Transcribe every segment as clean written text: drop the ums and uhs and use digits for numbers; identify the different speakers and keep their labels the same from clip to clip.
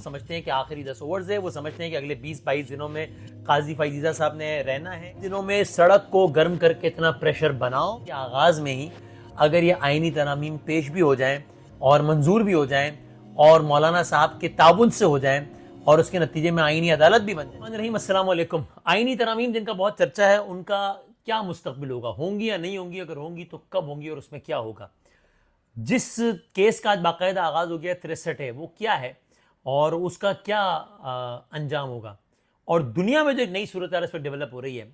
Speaker 1: समझते हैं कि आखिरी 10 ओवर्स है, वो समझते हैं कि अगले 20-22 दिनों में काजी फायजीजा साहब ने रहना है। दिनों में सड़क को गर्म करके इतना प्रेशर बनाओ कि आगाज़ में ही अगर ये आइनी तरामीम पेश भी हो जाएं और मंजूर भी हो जाएं और मौलाना साहब के ताबुन से हो जाएं और उसके नतीजे में आइनी अदालत भी बन जाए। रहीम अस्सलाम वालेकुम। आइनी तरामीम जिनका बहुत चर्चा है, उनका क्या मुस्तकबिल होगा, होंगी या नहीं होंगी, अगर होंगी तो कब होंगी और उसमें क्या होगा। जिस केस का आज बाकायदा आगाज़ हो गया 63 है, वो क्या है और उसका क्या अंजाम होगा। और दुनिया में जो एक नई सूरत इस पर डेवलप हो रही है,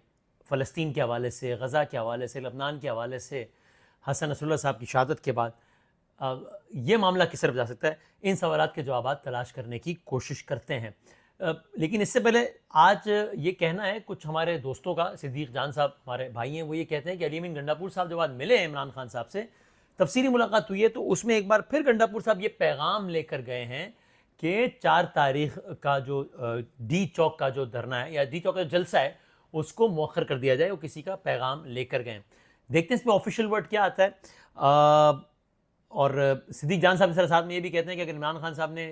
Speaker 1: फ़लस्तीन के हवाले से, गज़ा के हवाले से, लबनान के हवाले से, हसन नसरुल्लाह साहब की शहादत के बाद ये मामला किस तरफ जा सकता है, इन सवालात के जवाब तलाश करने की कोशिश करते हैं। लेकिन इससे पहले आज ये कहना है कुछ हमारे दोस्तों का, सिद्दीक जान साहब हमारे भाई हैं, वो ये कहते हैं कि अली अमीन गंडापुर साहब जब आज मिले इमरान खान साहब से, तफसीली मुलाकात हुई है, तो उसमें एक बार फिर गंडापुर साहब ये पैगाम लेकर गए हैं कि 4 तारीख का जो डी चौक का जो धरना है या डी चौक का जो जलसा है उसको मौखर कर दिया जाए, वो किसी का पैगाम लेकर गए। देखते हैं इसमें ऑफिशियल वर्ड क्या आता है। और सिद्दीक जान साहब इस साथ में ये भी कहते हैं कि अगर इमरान खान साहब ने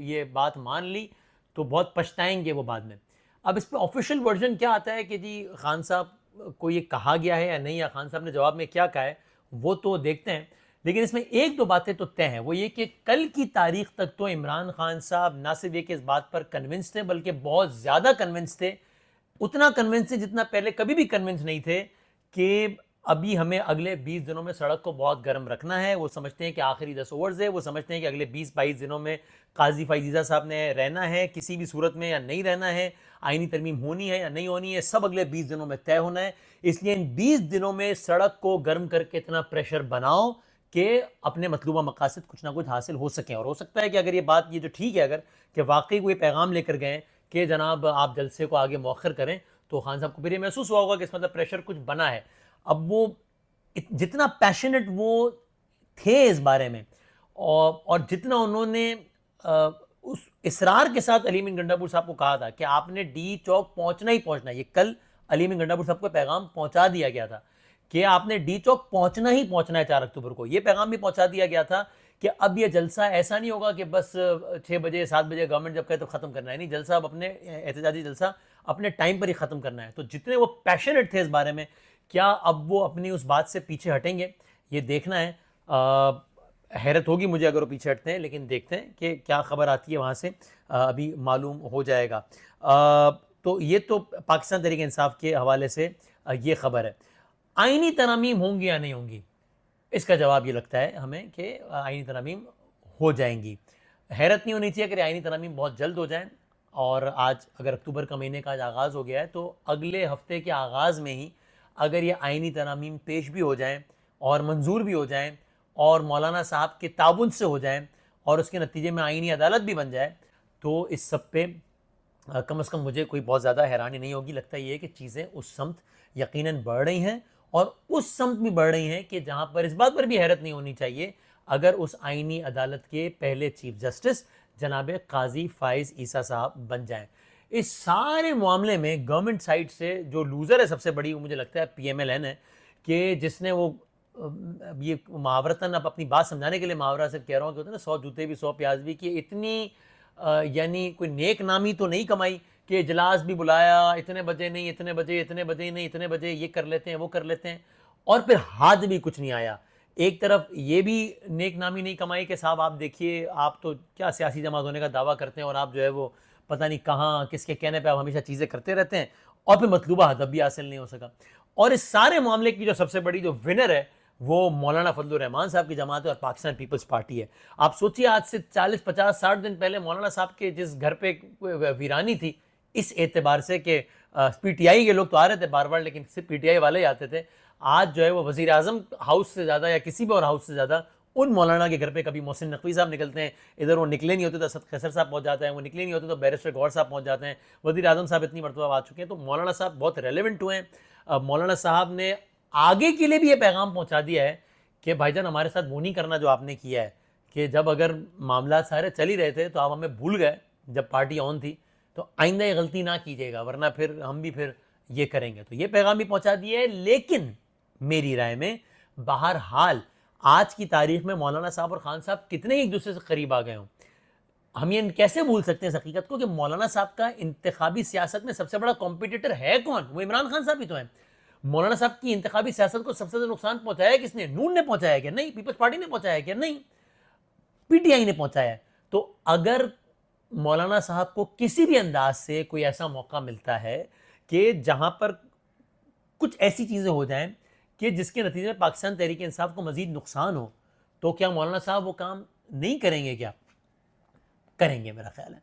Speaker 1: ये बात मान ली तो बहुत पछताएंगे वो बाद में। अब इस पर ऑफिशियल वर्जन क्या आता है कि जी खान साहब को ये कहा गया है या नहीं, या खान साहब ने जवाब में क्या कहा है, वो तो देखते हैं। लेकिन इसमें एक दो बातें तो तय हैं, वो ये कि कल की तारीख तक तो इमरान खान साहब ना सिर्फ ये कि इस बात पर कन्विंस थे, बल्कि बहुत ज़्यादा कन्विंस थे, उतना कन्विंस थे जितना पहले कभी भी कन्विंस नहीं थे कि अभी हमें अगले 20 दिनों में सड़क को बहुत गर्म रखना है। वो समझते हैं कि आखिरी 10 ओवर्स है, वो समझते हैं कि अगले 20-22 दिनों में काजी फायजीजा साहब ने रहना है किसी भी सूरत में या नहीं रहना है, आइनी तरमीम होनी है या नहीं होनी है, सब अगले 20 दिनों में तय होना है। इसलिए इन 20 दिनों में सड़क को गर्म करके इतना प्रेशर बनाओ कि अपने मतलूबा मकासद कुछ ना कुछ हासिल हो सकें। और हो सकता है कि अगर ये बात ये जो ठीक है, अगर कि वाकई कोई पैगाम लेकर गए कि जनाब आप जलसे को आगे मौखर करें, तो खान साहब को फिर ये महसूस हुआ होगा कि इसका मतलब प्रेशर कुछ बना है। अब वो जितना पैशनेट वो थे इस बारे में और जितना उन्होंने उस इसरार के साथ अली अमीन गंडापुर साहब को कहा था कि आपने डी चौक पहुंचना ही पहुंचना, ये कल अली अमीन गंडापुर साहब को पैगाम पहुंचा दिया गया था कि आपने डी चौक पहुंचना ही पहुंचना है 4 अक्टूबर को। ये पैगाम भी पहुंचा दिया गया था कि अब ये जलसा ऐसा नहीं होगा कि बस 6 बजे 7 बजे गवर्नमेंट जब कहे तो ख़त्म करना है, नहीं, जलसा अब अपने एहतजाजी जलसा अपने टाइम पर ही ख़त्म करना है। तो जितने वो पैशनेट थे इस बारे में, क्या अब वो अपनी उस बात से पीछे हटेंगे, ये देखना है। हैरत होगी मुझे अगर वो पीछे हटते हैं, लेकिन देखते हैं कि क्या खबर आती है वहाँ से, अभी मालूम हो जाएगा। तो ये तो पाकिस्तान तहरीक इंसाफ के हवाले से ये खबर है। आइनी तरामीम होंगी या नहीं होंगी, इसका जवाब ये लगता है हमें कि आइनी तरामीम हो जाएंगी। हैरत नहीं होनी चाहिए अगर आइनी तरामीम बहुत जल्द हो जाएं। और आज अगर अक्टूबर का महीने का आज आगाज़ हो गया है, तो अगले हफ्ते के आगाज़ में ही अगर ये आइनी तरामीम पेश भी हो जाएं और मंजूर भी हो जाएं और मौलाना साहब के ताबुन से हो जाएं और उसके नतीजे में आइनी अदालत भी बन जाए, तो इस सब पे कम से कम मुझे कोई बहुत ज़्यादा हैरानी नहीं होगी। लगता ये है कि चीज़ें उस समत यकीनन बढ़ रही हैं, और उस समत भी बढ़ रही हैं कि जहाँ पर इस बात पर भी हैरत नहीं होनी चाहिए अगर उस आइनी अदालत के पहले चीफ जस्टिस जनाब काजी फाइज ईसा साहब बन जाएं। इस सारे मामले में गवर्नमेंट साइड से जो लूज़र है सबसे बड़ी, वो मुझे लगता है PMLN है, कि जिसने वो ये मुहावरतन, अब अपनी बात समझाने के लिए मुहावरा सिर्फ कह रहा हूँ कि होता है ना 100 जूते भी 100 प्याज भी, कि इतनी यानी कोई नेक नामी तो नहीं कमाई कि इजलास भी बुलाया, इतने बजे नहीं, इतने बजे, इतने बजे नहीं, इतने बजे ये कर लेते हैं वो कर लेते हैं, और फिर हाथ भी कुछ नहीं आया। एक तरफ ये भी नेक नामी नहीं कमाई कि साहब आप देखिए, आप तो क्या सियासी जमात होने का दावा करते हैं और आप जो है वो पता नहीं कहाँ किसके कहने पे आप हमेशा चीज़ें करते रहते हैं, और फिर मतलूबा हदफ भी हासिल नहीं हो सका। और इस सारे मामले की जो सबसे बड़ी जो विनर है वो मौलाना फजलुर रहमान साहब की जमात है और पाकिस्तान पीपल्स पार्टी है। आप सोचिए, आज से 40, 50, 60 दिन पहले मौलाना साहब के जिस घर पे वीरानी थी, इस एतबार से कि PTI के लोग तो आ रहे थे बार बार, लेकिन सिर्फ PTI वाले ही आते थे, आज जो है वो वज़ीर आज़म हाउस से ज़्यादा या किसी भी और हाउस से ज़्यादा उन मौलाना के घर पे कभी मोहसिन नकवी साहब निकलते हैं, इधर वो निकले नहीं होते तो असद खैसर साहब पहुंच जाते हैं, वो निकले नहीं होते तो बैरिस्टर गौर साहब पहुंच जाते हैं, वज़ीर आज़म साहब इतनी मरतबा आ चुके हैं। तो मौलाना साहब बहुत रेलेवेंट हुए हैं। मौलाना साहब ने आगे के लिए भी ये पैगाम पहुँचा दिया है कि भाईजान हमारे साथ वो नहीं करना जो आपने किया है, कि जब अगर मामला सारे चल ही रहे थे तो आप हमें भूल गए जब पार्टी ऑन थी, तो आइंदा ये गलती ना कीजिएगा, वरना फिर हम भी फिर ये करेंगे। तो ये पैगाम भी पहुंचा दिया है। लेकिन मेरी राय में बहरहाल आज की तारीख में मौलाना साहब और खान साहब कितने एक दूसरे से करीब आ गए हों, हम ये कैसे भूल सकते हैं इस हकीकत को कि मौलाना साहब का इंतखाबी सियासत में सबसे बड़ा कॉम्पिटिटर है कौन? वो इमरान खान साहब ही तो है। मौलाना साहब की इंतखाबी सियासत को सबसे ज्यादा नुकसान पहुंचाया किसने? नून ने पहुंचाया क्या? नहीं। पीपल्स पार्टी ने पहुंचाया क्या? नहीं। पीटीआई ने पहुंचाया है। तो अगर मौलाना साहब को किसी भी अंदाज से कोई ऐसा मौका मिलता है कि जहां पर कुछ ऐसी चीजें हो जाएं कि जिसके नतीजे में पाकिस्तान तहरीक इंसाफ को मजीद नुकसान हो, तो क्या मौलाना साहब वो काम नहीं करेंगे? क्या करेंगे? मेरा ख्याल है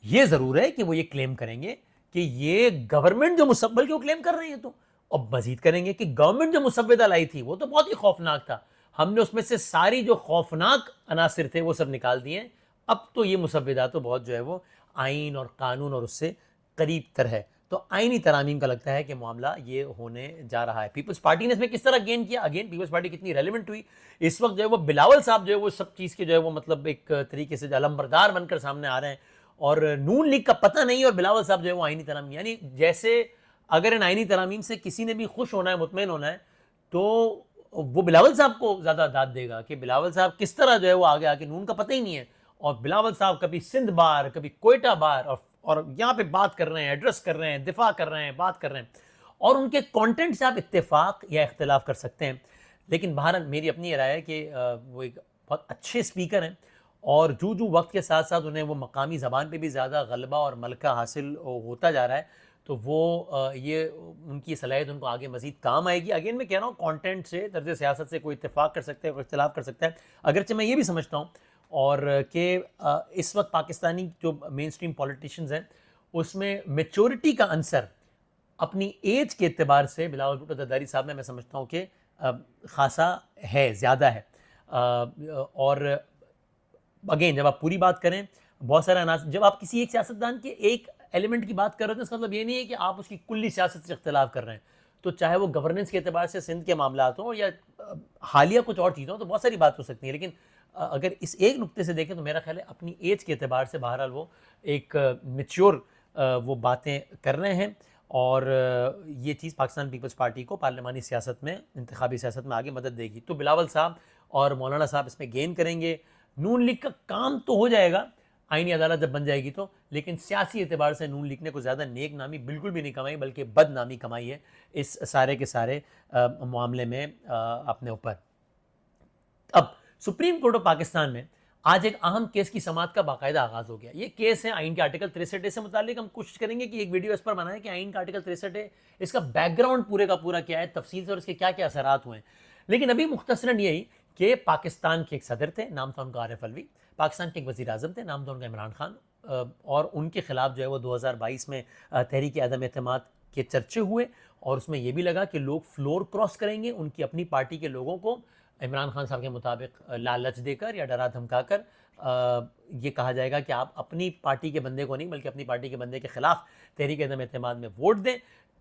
Speaker 1: ये जरूर है कि वो ये क्लेम करेंगे कि ये गवर्नमेंट जो मुसव्वल के वो क्लेम कर रहे हैं, तो और मजीद करेंगे कि गवर्नमेंट जो मुसव्वदा लाई थी वो तो बहुत ही खौफनाक था, हमने उसमें से सारी जो खौफनाक अनासिर थे वो सब निकाल दिए, अब तो ये मुसव्वदा तो बहुत जो है वो आइन और कानून और उससे करीब तर है। तो आईनी तरामीम का लगता है कि मामला ये होने जा रहा है। पीपल्स पार्टी ने इसमें किस तरह गेन किया? अगेन पीपल्स पार्टी कितनी रेलिवेंट हुई इस वक्त जो है वो बिलावल साहब जो है वो सब चीज़ के जो है वो मतलब एक तरीके से अलमबरदार बनकर सामने आ रहे हैं, और नून लीग का पता नहीं, और बिलावल साहब जो है वो आईनी तरामीम, यानी जैसे अगर इन आईनी तरामीम से किसी ने भी खुश होना है, मुतमईन होना है, तो वो बिलावल साहब को ज़्यादा दाद देगा कि बिलावल साहब किस तरह जो है वो आगे आके, नून का पता ही नहीं है, और बिलावल साहब कभी सिंध बार कभी कोयटा बार और यहाँ पे बात कर रहे हैं, एड्रेस कर रहे हैं, दिफा कर रहे हैं, बात कर रहे हैं, और उनके कंटेंट से आप इत्तेफाक या इख्तिलाफ कर सकते हैं, लेकिन बहरहाल मेरी अपनी राय है कि वो एक बहुत अच्छे स्पीकर हैं, और जो जो वक्त के साथ साथ उन्हें वो मकामी ज़बान पे भी ज़्यादा गलबा और मलका हासिल होता जा रहा है, तो वो ये उनकी सलाहियत उनको आगे मजीद काम आएगी। अगेन मैं कह रहा हूँ कंटेंट से, तर्ज सियासत से कोई इत्तेफाक कर सकता है, कोई इख्तिलाफ कर सकता है, अगरचे मैं ये भी समझता हूँ और कि इस वक्त पाकिस्तानी जो मेन स्ट्रीम पॉलिटिशियंस हैं उसमें मेच्योरिटी का अंसर अपनी एज के एतबार से बिलावल भुट्टो जरदारी साहब में मैं समझता हूँ कि खासा है, ज़्यादा है। और अगेन जब आप पूरी बात करें, बहुत सारा अनाज, जब आप किसी एक सियासतदान के एक एलिमेंट की बात कर रहे हो तो इसका मतलब ये नहीं है कि आप उसकी कुल्ली सियासत से इख्तिलाफ कर रहे हैं। तो चाहे वो गवर्नेंस के एतबार से सिंध के मामला हों या हालिया कुछ और चीज़ों, तो बहुत सारी बात हो सकती है, लेकिन अगर इस एक नुक्ते से देखें तो मेरा ख्याल है अपनी एज के एतबार से बहरहाल वो एक मेच्योर वो बातें कर रहे हैं, और ये चीज़ पाकिस्तान पीपल्स पार्टी को पार्लिमानी सियासत में, इंतखाबी सियासत में आगे मदद देगी। तो बिलावल साहब और मौलाना साहब इसमें गेन करेंगे। नून लीग का काम तो हो जाएगा आईनी अदालत जब बन जाएगी तो, लेकिन सियासी एतबार से नून लीग ने कोई ज़्यादा नेक नामी बिल्कुल भी नहीं कमाई, बल्कि बदनामी कमाई है इस सारे के सारे मामले में अपने ऊपर। अब सुप्रीम कोर्ट ऑफ पाकिस्तान में आज एक अहम केस की समाअत का बाकायदा आगाज हो गया। ये केस है आइन के आर्टिकल 63A से मुतालिक। हम कोशिश करेंगे कि एक वीडियो इस पर बनाएं कि आइन का आर्टिकल 63A, इसका बैकग्राउंड पूरे का पूरा क्या है तफसील से, और इसके क्या क्या असरात हुए हैं। लेकिन अभी मुख्तसरन यही कि पाकिस्तान के एक सदर थे, नाम था उनका आरिफ अलवी, पाकिस्तान के एक वज़ीर आज़म थे, नाम था उनका इमरान खान, और उनके खिलाफ जो है वो 2022 में तहरीक अदम एतमाद के चर्चे हुए, और उसमें यह भी लगा कि लोग फ्लोर क्रॉस करेंगे, उनकी अपनी पार्टी के लोगों को इमरान खान साहब के मुताबिक लालच देकर या डरा धमकाकर ये कहा जाएगा कि आप अपनी पार्टी के बंदे को नहीं बल्कि अपनी पार्टी के बंदे के खिलाफ तहरीक अदम एतमाद में वोट दें।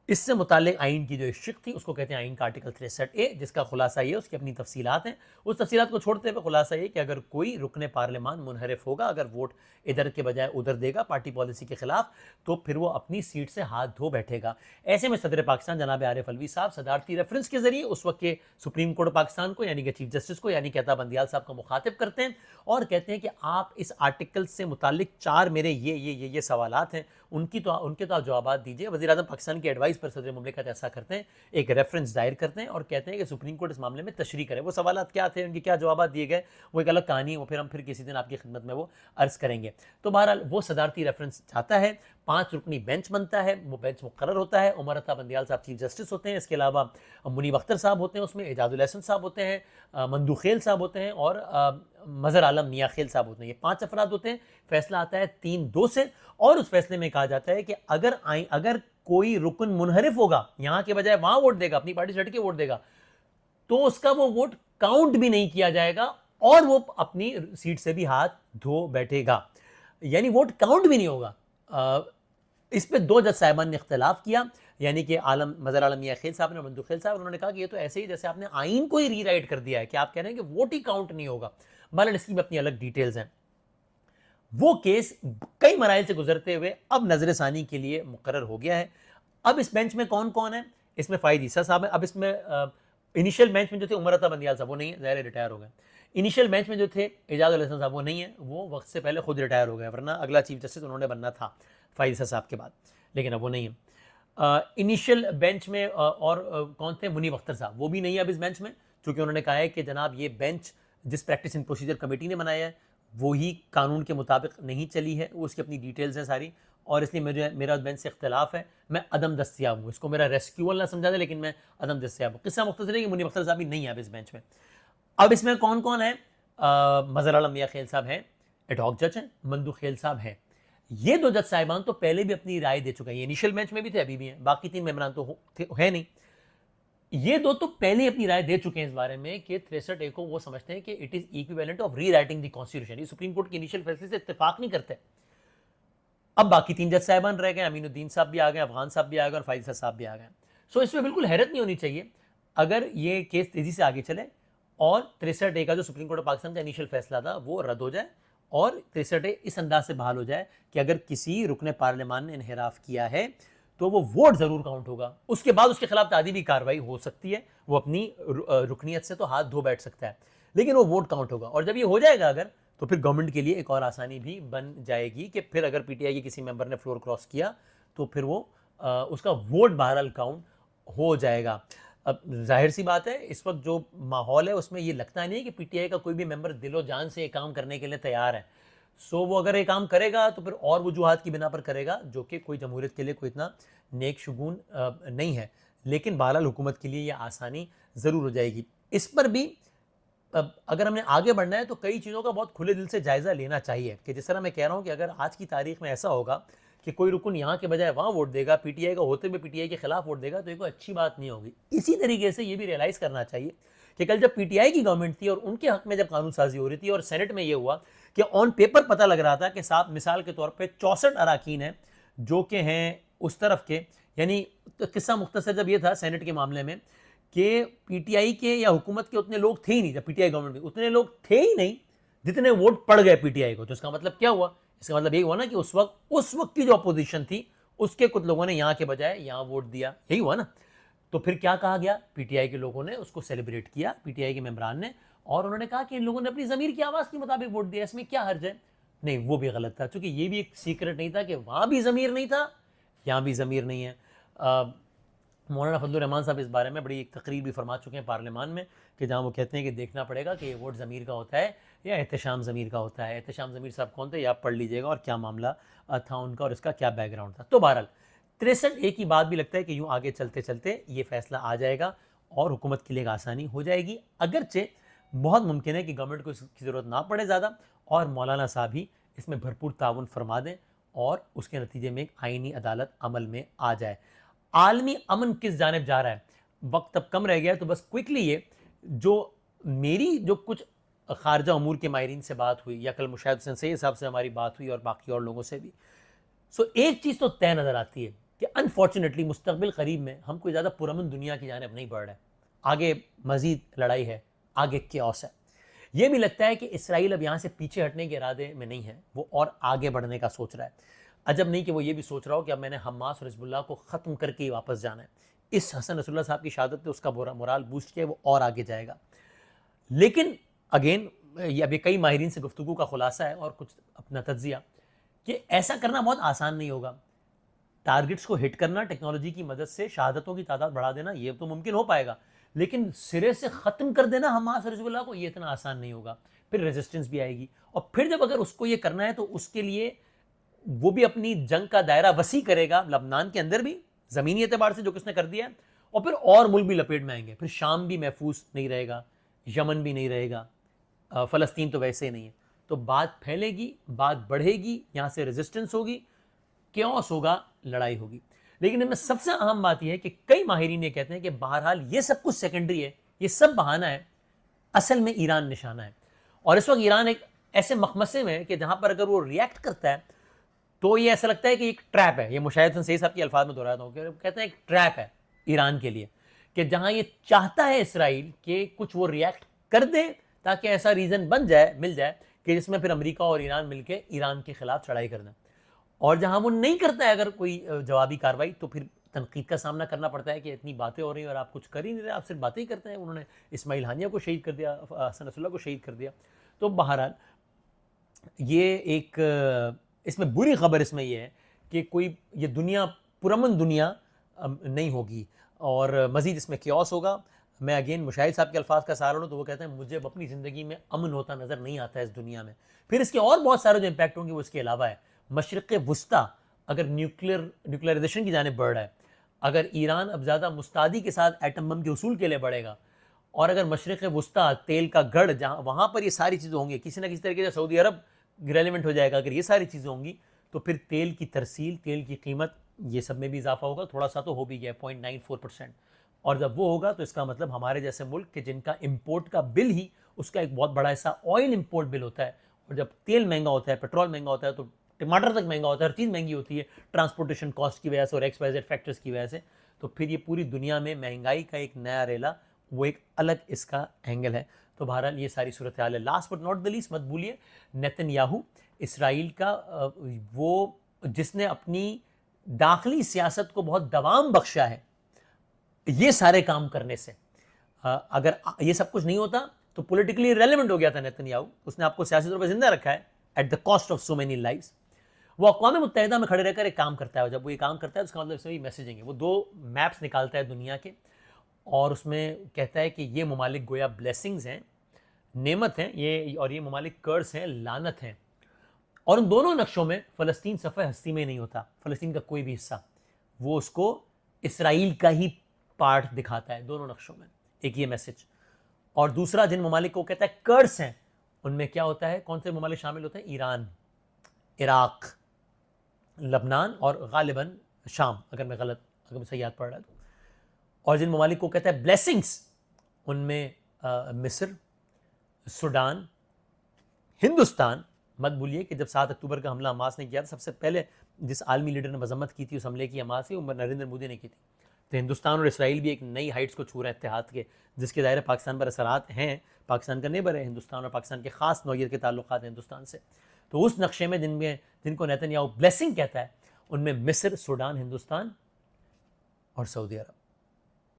Speaker 1: इससे मुतालिक आइन की जो शिक थी उसको कहते हैं आइन का आर्टिकल 63A, जिसका खुलासा ये, उसकी अपनी तफसीलात हैं। उस तफसीलात को छोड़ते हुए खुलासा ये कि अगर कोई रुकने पार्लियामान मुनहरिफ होगा, अगर वोट इधर के बजाय उधर देगा पार्टी पॉलिसी के खिलाफ, तो फिर वो अपनी सीट से हाथ धो बैठेगा। ऐसे में सदर पाकिस्तान जनाब आरिफ अलवी साहब सदारती रेफरेंस के जरिए उस वक्त के सुप्रीम कोर्ट ऑफ पाकिस्तान को, यानी कि चीफ जस्टिस को, यानी कि अता बंदियाल साहब को मुखातिब करते हैं और कहते हैं कि आप इस आर्टिकल से मुतालिक 4 मेरे ये सवालात हैं, उनके तो आप जवाब दीजिए। वज़ीर आज़म पाकिस्तान की एडवाइस पर सदर मुमलिकत ऐसा करते हैं, एक रेफरेंस दायर करते हैं और कहते हैं कि सुप्रीम कोर्ट इस मामले में तशरीह करे। वो सवालात क्या थे, उनके क्या जवाब दिए गए, वो एक अलग कहानी, वो फिर हम किसी दिन आपकी खिदमत में वो अर्ज़ करेंगे। तो बहरहाल वो सदारती रेफरेंस चाहता है, 5 रुकनी बेंच बनता है, वो बेंच मुकर्रर होता है, उमर अता बंदियाल साहब चीफ जस्टिस होते हैं, इसके अलावा मुनीब अख्तर साहब होते हैं, उसमें एजाजुल एहसन साहब होते हैं, मंदू खेल साहब होते हैं, और मज़हर आलम मियाँ खेल साहब होते हैं। ये 5 अफराद होते हैं। फैसला आता है 3-2 से, और उस फैसले में कहा जाता है कि अगर कोई रुकन मुनहरिफ होगा, यहाँ के बजाय वहां वोट देगा, अपनी पार्टी से हट के वोट देगा, तो उसका वो वोट काउंट भी नहीं किया जाएगा और वो अपनी सीट से भी हाथ धो बैठेगा, यानी वोट काउंट भी नहीं होगा। इस पे 2 जज साहिबान ने इख्तलाफ किया, यानी कि मज़हर आलम मियाँ खेल साहब ने, मंदू खेल साहब, उन्होंने कहा कि ये तो ऐसे ही जैसे आपने आइन को ही रीराइट कर दिया है कि आप कह रहे हैं कि वोट ही काउंट नहीं होगा। मगर इसकी भी अपनी अलग डिटेल्स हैं। वो केस कई मराइल से गुजरते हुए अब नजर सानी के लिए मुकर्रर हो गया है। अब इस बेंच में कौन कौन है? इसमें फ़ाइद ईसा साहब है। अब इसमें इनिशियल बेंच में जो थे उमर अता बंदियाल साहब, वो नहीं है, ज़ाहिर रिटायर हो गए। इनिशियल बेंच में जो थे एजाज उल हसन साहब वो नहीं है, वो वक्त से पहले खुद रिटायर हो गए, वरना अगला चीफ जस्टिस उन्होंने बनना था फ़ाइज़ साहब के बाद, लेकिन अब वो नहीं है। इनिशियल बेंच में और कौन थे, मुनीब अख्तर साहब, वो भी नहीं है अब इस बेंच में, क्योंकि उन्होंने कहा है कि जनाब ये बेंच जिस प्रैक्टिस एंड प्रोसीजर कमेटी ने बनाया है वो ही कानून के मुताबिक नहीं चली है, वो उसकी अपनी डिटेल्स हैं सारी, और इसलिए मेरा बेंच से इख्तलाफ है, मैं अदम दस्तियाब हूँ। इसको मेरा रेस्क्यूअल ना समझा दे, लेकिन मैं अदम दस्तियाब हूँ। किस्सा मुख्तसर है कि मुनीब अख्तर साहब भी नहीं है अब इस बेंच में। अब इसमें कौन कौन है, मज़हर आलम मियां खेल साहब हैं, एडहॉक जज हैं, मंदू खेल साहब हैं। ये दो जज साहिबान तो पहले भी अपनी राय दे चुके हैं, इनिशियल बेंच में भी थे, अभी भी हैं, बाकी 3 मेंबरान तो है नहीं। ये दो तो पहले अपनी राय दे चुके हैं इस बारे में कि 63A को वो समझते हैं कि इट इज इक्विवेलेंट ऑफ री राइटिंग द कॉन्स्टिट्यूशन। ये सुप्रीम कोर्ट के इनिशियल फैसले से इत्तेफाक नहीं करते। अब बाकी 3 जज साहिबान रह गए, अमीनुद्दीन साहब भी आ गए, अफगान साहब भी आ गए और फ़ाइज़ साहब भी आ गए। सो इसमें बिल्कुल हैरत नहीं होनी चाहिए अगर ये केस तेजी से आगे चले और 63A का जो सुप्रीम कोर्ट ऑफ पाकिस्तान का इनिशियल फैसला था वो रद्द हो जाए और 63A इस अंदाज से बहाल हो जाए कि अगर किसी रुकने पार्लियामान ने इनहिराफ किया है तो वो वोट जरूर काउंट होगा, उसके बाद उसके खिलाफ तादीबी कार्रवाई हो सकती है, वो अपनी रुकनीत से तो हाथ धो बैठ सकता है, लेकिन वो वोट काउंट होगा। और जब ये हो जाएगा अगर, तो फिर गवर्नमेंट के लिए एक और आसानी भी बन जाएगी कि फिर अगर पीटीआई के किसी मेंबर ने फ्लोर क्रॉस किया तो फिर वो उसका वोट बहरहाल काउंट हो जाएगा। अब जाहिर सी बात है इस वक्त जो माहौल है उसमें ये लगता नहीं है कि पीटीआई का कोई भी मेंबर दिलो जान से ये काम करने के लिए तैयार है। सो वो अगर ये काम करेगा तो फिर और वजूहात की बिना पर करेगा, जो कि कोई जमहूरियत के लिए कोई इतना नेक शुगून नहीं है, लेकिन बहरहाल हुकूमत के लिए ये आसानी ज़रूर हो जाएगी। इस पर भी अगर हमने आगे बढ़ना है तो कई चीज़ों का बहुत खुले दिल से जायज़ा लेना चाहिए कि जिस तरह मैं कह रहा हूँ कि अगर आज की तारीख में ऐसा होगा कि कोई रुकन यहाँ के बजाय वहाँ वोट देगा, पीटीआई का होते हुए पीटीआई के खिलाफ वोट देगा, तो ये कोई अच्छी बात नहीं होगी। इसी तरीके से ये भी रियलाइज़ करना चाहिए कि कल जब पीटीआई की गवर्नमेंट थी और उनके हक में जब कानून साजी हो रही थी और सेनेट में ये हुआ कि ऑन पेपर पता लग रहा था कि साहब मिसाल के तौर पर 64 अराकीन हैं जो कि हैं उस तरफ के, यानी तो किस्सा मुख्तसर जब ये था सेनेट के मामले में कि पीटीआई के या हुकूमत के उतने लोग थे ही नहीं, जब पीटीआई गवर्नमेंट में उतने लोग थे ही नहीं जितने वोट पड़ गए पीटीआई को। तो इसका मतलब क्या हुआ, इसका मतलब यही हुआ ना कि उस वक्त की जो अपोजिशन थी उसके कुछ लोगों ने यहाँ के बजाय यहाँ वोट दिया, यही हुआ ना। तो फिर क्या कहा गया, पीटीआई के लोगों ने उसको सेलिब्रेट किया, पीटीआई के मेंबरान ने, और उन्होंने कहा कि इन लोगों ने अपनी ज़मीर की आवाज़ के मुताबिक वोट दिया, इसमें क्या हर्ज है। नहीं, वो भी गलत था, क्योंकि ये भी एक सीक्रेट नहीं था कि वहाँ भी ज़मीर नहीं था, यहाँ भी ज़मीर नहीं है। मौलाना फजलुर रहमान साहब इस बारे में बड़ी एक तकरीर भी फरमा चुके हैं पार्लियामान में कि जहाँ वो कहते हैं कि देखना पड़ेगा कि ये वोट ज़मीर का होता है या एहतशाम ज़मीर का होता है। एहतशाम ज़मीर साहब कौन थे, ये आप पढ़ लीजिएगा और क्या मामला था उनका और इसका क्या बैकग्राउंड था। तो बहरहाल 63A की बात भी लगता है कि यूँ आगे चलते चलते ये फैसला आ जाएगा और हुकूमत के लिए आसानी हो जाएगी, अगरचे बहुत मुमकिन है कि गवर्नमेंट को इसकी ज़रूरत ना पड़े ज़्यादा और मौलाना साहब ही इसमें भरपूर ताउन फरमा दें और उसके नतीजे में एक आइनी अदालत अमल में आ जाए। आलमी अमन किस जानिब जा रहा है, वक्त अब कम रह गया है, तो बस क्विकली ये जो मेरी जो कुछ खारजा अमूर के माहिरीन से बात हुई या कल मुशाहिद हुसैन सैयद साहब से हमारी बात हुई और बाकी और लोगों से भी, सो एक चीज़ तो तय नज़र आती है कि अनफॉर्चुनेटली मुस्तकबिल करीब में हम कोई ज़्यादा पुरअमन दुनिया की जानिब नहीं बढ़ रहे, आगे मज़ीद लड़ाई है, आगे क्योस है। यह भी लगता है कि इसराइल अब यहाँ से पीछे हटने के इरादे में नहीं है, वो और आगे बढ़ने का सोच रहा है। अजब नहीं कि वो ये भी सोच रहा हो कि अब मैंने हमास और हिजबुल्लाह को ख़त्म करके ही वापस जाना है। इस हसन नसरुल्लाह साहब की शहादत ने उसका मोराल बूस्ट किया, वो और आगे जाएगा। लेकिन अगेन ये अभी कई माहिरीन से गुफ्तगू का खुलासा है और कुछ अपना तज्जिया कि ऐसा करना बहुत आसान नहीं होगा। टारगेट्स को हिट करना टेक्नोलॉजी की मदद से, शहादतों की तादाद बढ़ा देना, ये तो मुमकिन हो पाएगा, लेकिन सिरे से ख़त्म कर देना हमास और हिजबुल्लाह को, ये इतना आसान नहीं होगा। फिर रेजिस्टेंस भी आएगी और फिर जब अगर उसको ये करना है तो उसके लिए वो भी अपनी जंग का दायरा वसी करेगा, लबनान के अंदर भी ज़मीनी एतबार से जो किसने कर दिया है, और फिर और मुल्क भी लपेट में आएंगे। फिर शाम भी महफूज नहीं रहेगा, यमन भी नहीं रहेगा, फ़लस्तीन तो वैसे ही नहीं है। तो बात फैलेगी, बात बढ़ेगी, यहाँ से रेजिस्टेंस होगी, क्योस होगा, लड़ाई होगी। लेकिन इनमें सबसे अहम बात यह है कि कई माहिरीन ये कहते हैं कि बहरहाल ये सब कुछ सेकेंडरी है, ये सब बहाना है, असल में ईरान निशाना है। और इस वक्त ईरान एक ऐसे मखमसे में है कि जहाँ पर अगर वो रिएक्ट करता है तो ये ऐसा लगता है कि एक ट्रैप है। ये मुशाहिद हुसैन सैयद साहब के अल्फाज में दोहराता हूँ, कहते हैं एक ट्रैप है ईरान के लिए कि जहाँ ये चाहता है इसराइल कि कुछ वो रिएक्ट कर दे ताकि ऐसा रीज़न बन जाए, मिल जाए कि जिसमें फिर अमेरिका और ईरान मिलकर ईरान के खिलाफ चढ़ाई कर दें, और जहाँ वो नहीं करता है अगर कोई जवाबी कार्रवाई तो फिर तनकीद का सामना करना पड़ता है कि इतनी बातें हो रही हैं और आप कुछ कर ही नहीं रहे, आप सिर्फ बातें ही करते हैं। उन्होंने इस्माइल हानिया को शहीद कर दिया, हसन नसरुल्लाह को शहीद कर दिया। तो बहरहाल ये एक इसमें बुरी खबर इसमें यह है कि कोई ये दुनिया पुरअमन दुनिया नहीं होगी और मज़ीद इसमें क्योस होगा। मैं अगेन मुशाहिद साहब के अल्फाज का सहारा लूँ तो वो कहते हैं मुझे अपनी ज़िंदगी में अमन होता नज़र नहीं आता है इस दुनिया में। फिर इसके और बहुत सारे जो इम्पैक्ट होंगे वो इसके अलावा है। मशरिक़ वुस्ता अगर न्यूक्लियराइजेशन की जानिब बढ़ रहा है, अगर ईरान अब ज़्यादा मुस्तादी के साथ एटम बम के उसूल के लिए बढ़ेगा, और अगर मशरिक़ वुस्ता तेल का गढ़ जहाँ वहाँ पर ये सारी चीज़ें होंगी, किसी न किसी तरीके से सऊदी अरब रेलिवेंट हो जाएगा, अगर ये सारी चीज़ें होंगी तो फिर तेल की तरसील, तेल की कीमत, ये सब में भी इजाफा होगा। थोड़ा सा तो हो भी गया 0.94%, और जब वो होगा तो इसका मतलब हमारे जैसे मुल्क के जिनका इंपोर्ट का बिल ही उसका एक बहुत बड़ा हिस्सा ऑयल इंपोर्ट बिल होता है, और जब तेल महंगा होता है, पेट्रोल महंगा होता है, तो टमाटर तक महंगा होता है, हर चीज़ महंगी होती है ट्रांसपोर्टेशन कॉस्ट की वजह से और XYZ फैक्टर्स की वजह से। तो फिर ये पूरी दुनिया में महंगाई का एक नया रेला, वो एक अलग इसका एंगल है। तो बहरहाल ये सारी सूरत हाल है। Last but not the least, मत भूलिए नेतन्याहू इसराइल का वो जिसने अपनी दाखिली सियासत को बहुत दवाम बख्शा है ये सारे काम करने से। अगर ये सब कुछ नहीं होता तो पॉलिटिकली रेलेवेंट हो गया था नेतन्याहू, उसने आपको सियासी तौर पर जिंदा रखा है at the cost of so many lives. वो अक़वाम मुत्तहिदा में खड़े रहकर एक काम करता है, जब वो ये काम करता है उसका मतलब इसमें मैसेजिंग है। वो 2 मैप्स निकालता है दुनिया के और उसमें कहता है कि ये ममालिक गोया ब्लेसिंग्स हैं, नेमत हैं ये, और ये ममालिक कर्स हैं, लानत हैं। और उन दोनों नक्शों में फ़लस्तीन सफ़े हस्ती में नहीं होता, फ़लस्तीन का कोई भी हिस्सा, वो उसको इसराइल का ही पार्ट दिखाता है दोनों नक्शों में। एक ये मैसेज। और दूसरा, जिन ममालिक को कहता है कर्स हैं, उनमें क्या होता है, कौन से ममालिक शामिल होते हैं? ईरान, इराक, लबनान और गालिबन शाम, अगर मैं सही याद पड़ रहा है तो। और जिन ममालिक को कहता है ब्लेसिंग्स, उनमें मिस्र, सूडान, हिंदुस्तान। मत भूलिए कि जब 7 अक्टूबर का हमला हमास ने किया था, सबसे पहले जिस आलमी लीडर ने मजम्मत की थी उस हमले की हमास से, वो नरेंद्र मोदी ने की थी। तो हिंदुस्तान और इसराइल भी एक नई हाइट्स को छू रहे हैं इत्तेहाद के, जिसके दायरे पाकिस्तान पर असरात हैं। पाकिस्तान का नेबर है हिंदुस्तान, और पाकिस्तान के खास नौयत के ताल्लुकात हैं हिंदुस्तान से। तो उस नक्शे में जिनको नेतन्याहू ब्लेसिंग कहता है, उनमें मिस्र, सूडान, हिंदुस्तान और सऊदी अरब।